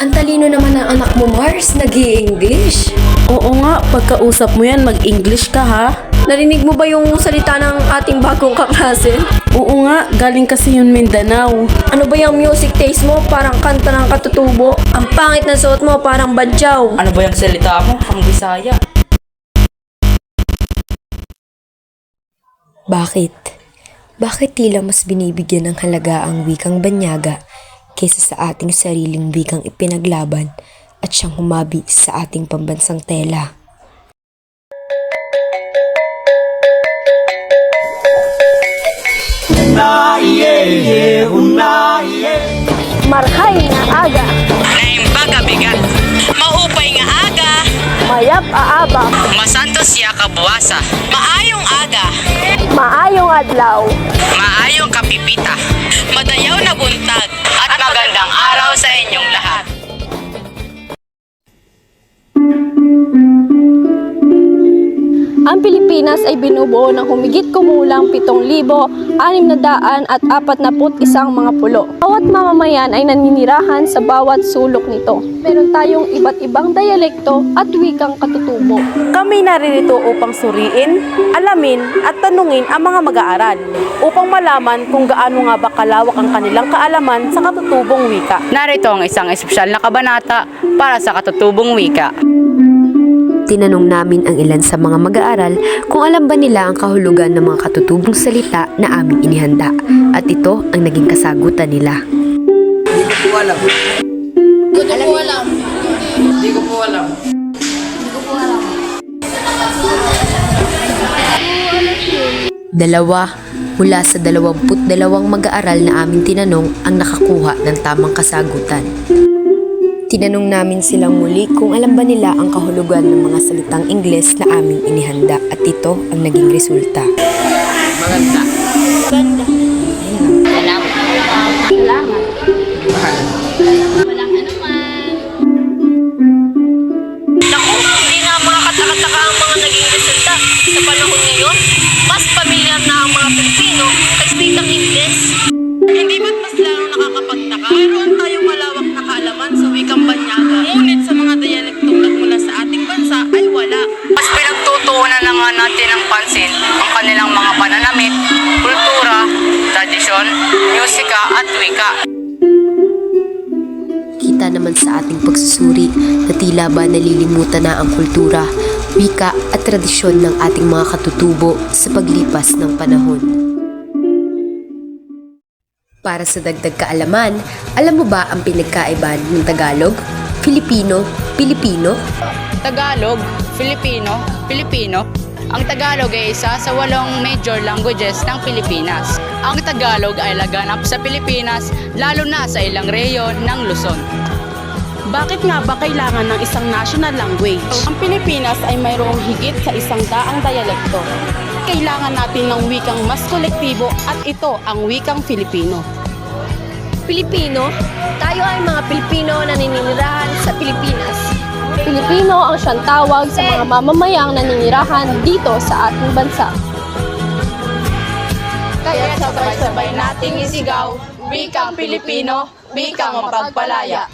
Ang talino naman ng anak mo, Mars, nag-i-English. Oo nga, pagkausap mo yan, mag-English ka ha. Narinig mo ba yung salita ng ating bagong kaklase? Oo nga, galing kasi yun Mindanao. Ano ba yung music taste mo? Parang kanta ng katutubo. Ang pangit na suot mo, parang badyaw. Ano ba yung salita mo? Pang Bisaya. Bakit? Bakit tila mas binibigyan ng halaga ang wikang banyaga kaysa sa ating sariling wikang ipinaglaban at siyang humabi sa ating pambansang tela? Marhay nga aga, Naimbaga bigat, mahupay nga aga, mayap aaba, masantos siya kabuwasa, maayong aga, maayong adlaw. maayong kapipita, madayaw na buntag, at magandang araw sa inyong lahat. Ang Pilipinas ay binubuo ng humigit kumulang 7,641 mga pulo. Bawat mamamayan ay naninirahan sa bawat sulok nito. Meron tayong iba't ibang dialekto at wikang katutubo. Kami naririto upang suriin, alamin at tanungin ang mga mag-aaral upang malaman kung gaano nga ba kalawak ang kanilang kaalaman sa katutubong wika. Narito ang isang espesyal na kabanata para sa katutubong wika. Tinanong namin ang ilan sa mga mag-aaral kung alam ba nila ang kahulugan ng mga katutubong salita na aming inihanda at ito ang naging kasagutan nila. Dalawa mula sa 22 mag-aaral na aming tinanong ang nakakuha ng tamang kasagutan. Tinanong namin silang muli kung alam ba nila ang kahulugan ng mga salitang Ingles na aming inihanda at ito ang naging resulta. Naku, hindi na mga katakataka ang mga naging resulta. Sa panahon ngayon, mas pamilyar na ang mga Pilipino sa wikang Ingles. Hindi ba't mas lalong nakakapagtaka? Mayroon tayong malawak na kaalaman sa wikang banyaga. Ngunit sa mga dialektong nagmula sa ating bansa ay wala. Mas pinagtutuunan na nga natin ng pansin ang kanilang mga pananamit, kultura, tradisyon, musika at wika. Kita naman sa ating pagsusuri na tila ba nalilimutan na ang kultura, wika at tradisyon ng ating mga katutubo sa paglipas ng panahon. Para sa dagdag kaalaman, alam mo ba ang pinagkaiba ng Tagalog, Filipino, Pilipino? Tagalog, Filipino, Pilipino. Ang Tagalog ay isa sa 8 major languages ng Pilipinas. Ang Tagalog ay laganap sa Pilipinas, lalo na sa ilang rehiyon ng Luzon. Bakit nga ba kailangan ng isang national language? Ang Pilipinas ay mayroong higit sa 100 dialekto. Kailangan natin ng wikang mas kolektibo at ito ang wikang Filipino. Pilipino, tayo ay mga Pilipino na naninirahan sa Pilipinas. Pilipino ang siyang tawag sa mga mamamayang naninirahan dito sa ating bansa. Kaya sabay-sabay nating isigaw, wikang Pilipino, wikang mapagpalaya.